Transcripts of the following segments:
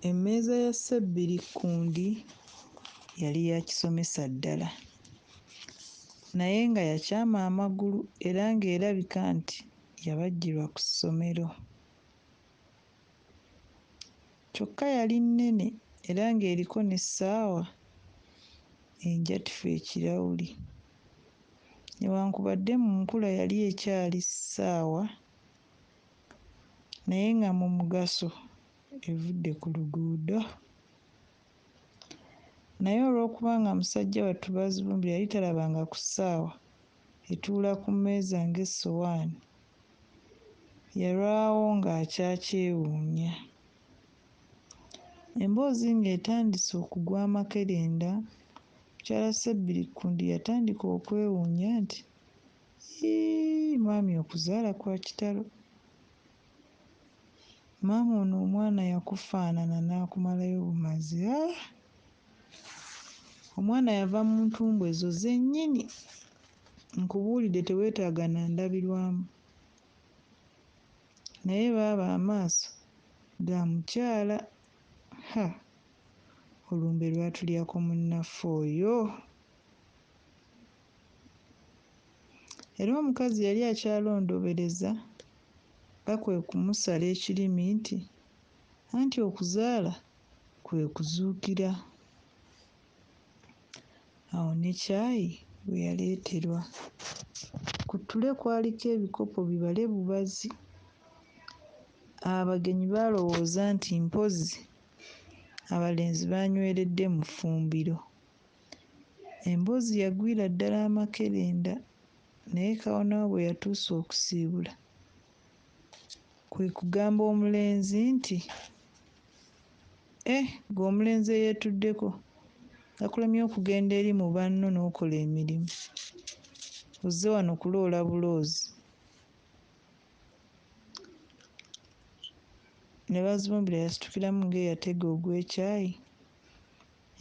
Emmeeza ya Ssebbirikundi yali ya kisomesa ddala naye nga yakyama amagulu era ng'erabika nti yabajjirwa ku ssomero. Kyokka yali nnene era ng'eriko n'essaawa enjatufu ekirawuli. Newankubadde mu nkula yali ekyali ssaawa naye nga mu mugaso evudde ku luguudo. Naye olw'okuba nga musajja wattu Bazibumbira yali talabanga ku ssaawa, etuula ku mmeeza ng'essowaani, yalwawo ng'akyakyewuunya. Emboozi ng'etandise okugwa amakerenda, mukyala Ssebbirikundi yatandika okwewuunya nti, Mwami okuzaala kwa kitalo. Maama ono omwana yakufaanana n'akumalayo bumazi. Omwana yava mu ntumbwe ezo zennyini. Nkubuulidde teweetaaga na ndabirwamu. Naye baaba amaaso ga mukyala. Olumbe lwatulyako munnaffe oyo. Era omukazi yali akyalondobereza nga kwe kumusala ekirimi nti anti okuzaala kwe kuzuukira. Awo ne caayi bwe yaleeterwa. Ku ttule kwaliko ebikopo bibale bubazi. Abagenyi baalowooza nti mpozzi abalenzi baanyweredde mu ffumbiro. Emboozi yagwira ddala amakerenda naye kawunawo bwe yatuusa okusiibula kwe kugamba omulenzi nti, ggwe omulenzi eyeetuddeko, gakulemye okugenda eri mu banno n'okola emirimu, ozze wano kuloola buloozi. Ne Bazibumbira yasitukiramu ng'eyatega ogw'ekyayi,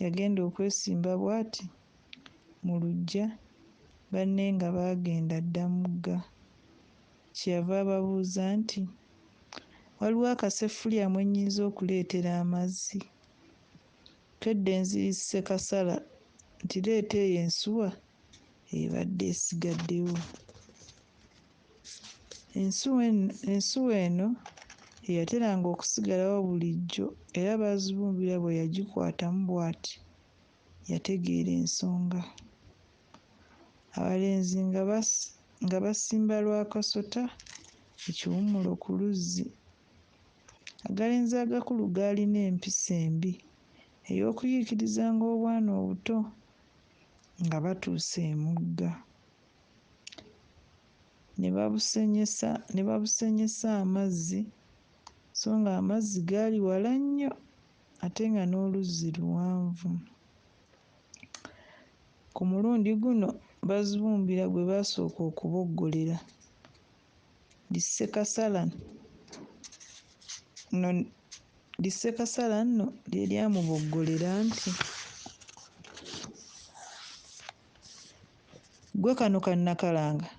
yagenda okwesimba bw'ati mu luggya, banne nga baagenda dda mugga. Kyeyava ababuuza nti, waliwo akaseffuliya mwe nnyinza okuleetera amazzi? Tudde nzirise kasala nti leeta eyo ensuwa ebadde esigaddewo. Ensuwa eno eyateranga okusigalawo bulijjo era Bazibumbira bwe yagikwatamu bw'ati yategeera ensonga. Abalenzi nga basimba lwa kasota ekiwummulo ku luzzi. Agalenzi agakulu gaalina empisa embi ey'okuyiikirizanga obwana obuto nga batuuse emugga. Ne babusenyesa amazzi so nga amazzi gaali wala nnyo ate nga n'oluzzi luwanvu. Ku mulundi guno Bazibumbira gwe baasooka okuboggolera. Lissekasala nno lye lyamuboggolera nti, gwe kano kannakalanga,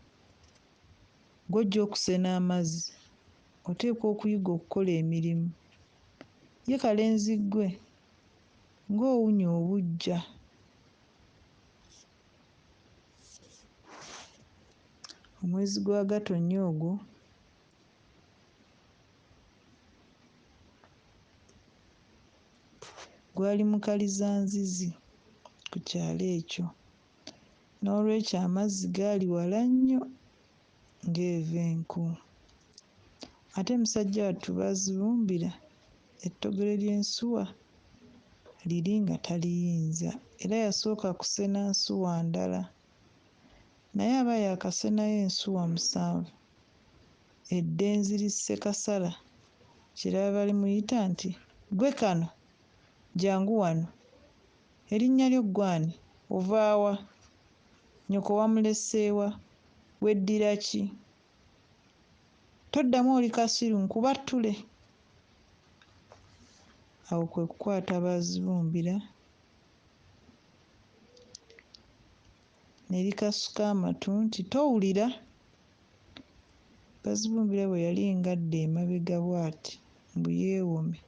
gw'ojja okusena amazzi, oteekwa okuyiga okukola emirimu. Ye kalenzi ggwe ng'owunya obuggya. Omwezi gwa Gatonnya ogwo gwali mukalizanzizi ku kyalo ekyo, n'olwekyo amazzi gaali wala nnyo ng'eva enku. Ate musajja wattu Bazibumbira ettogero ly'ensuwa liri nga taliyinza era yasooka kusena nsuwa ndala. Naye aba yaakasenayo ensuwa 7, eddenzi Lissekasala kyeraba limuyita nti, gwe kano, jjangu wano, erinnya lyo ggwani, ova wa? Nnyoko wamulese wa? Weddira ki? Toddamu oli kasiru nkuba ttule. Awo kwe kukwata Bazibumbira ne likasuka amatu nti, towulira? Bazibumbira bwe yali ngadda emabega bw'ati mbu yeewome,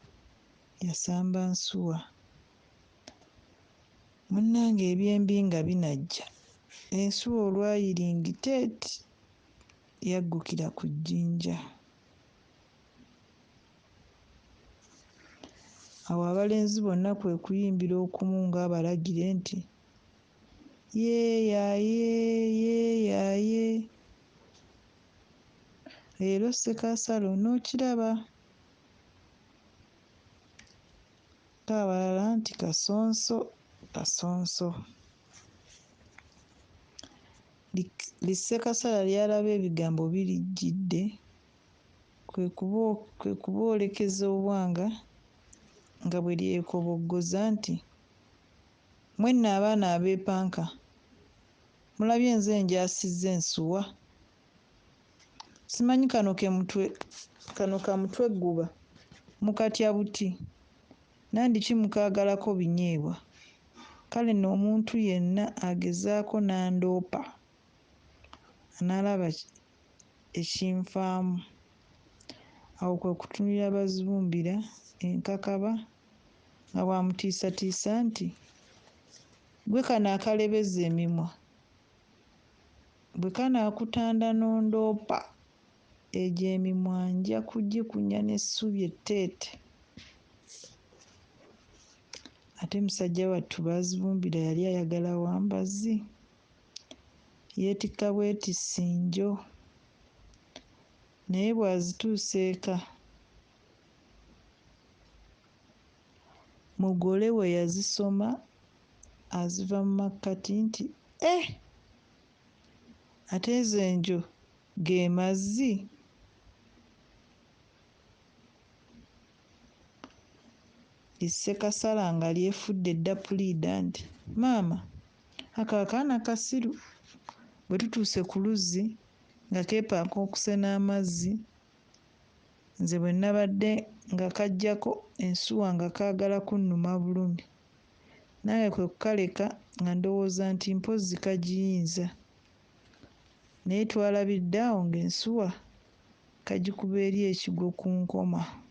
yasamba nsuwa. Munnange ebyembi nga binajja, ensuwa olwayiringiteeti yaggukira ku jjinja. Awo abalenzi bonna kwe kuyimbira okumu ng'abalagire nti, yeeyaaye, yeeyaaye. Leero Ssekasala onookiraba. Ng'abalala nti kasonso, kasonso. Ssekasala lyalaba ebigambo birijjidde, kwe kuboolekeza obwanga nga bwe lyekoboggoza nti, mwenna abaana abeepanka, mulabye nze njaasizza ensuwa? Simanyi kano ka mutwe gguba mukatya buti, nandiki mukaagalako binyeebwa, kale nno omuntu yenna agezaako n'andoopa anaalaba ekinfaamu. Awo kwe kutunulira Bazibumbira enkakaba nga bw'amutiisatiisa nti, gwe kano akalebeza emimwa, bwe kanaakutanda n'ondoopa, egyo emimwa nja kugikunya n'essubi etteete. Ate musajja wattu Bazibumbira yali ayagala Wambazzi, yeetikka bwetissi njo, naye bw'azituusa eka mugole we yazisoma aziva mu makkati nti, ate ezo enjo ge mazzi? Ssekasala nga lyefudde edda puliida nti, maama, ako akaana kasiru. Bwe tutuuse ku luzzi nga keepanka okusena amazzi, nze bwe nnabadde nga kaggyako ensuwa nga kaagala kunnuma bulumi, nange kwe kukaleka nga ndowooza nti mpozzi kagiyinza, naye twalabidde awo ng'ensuwa kagikuba eri ekigwo ku nkoma.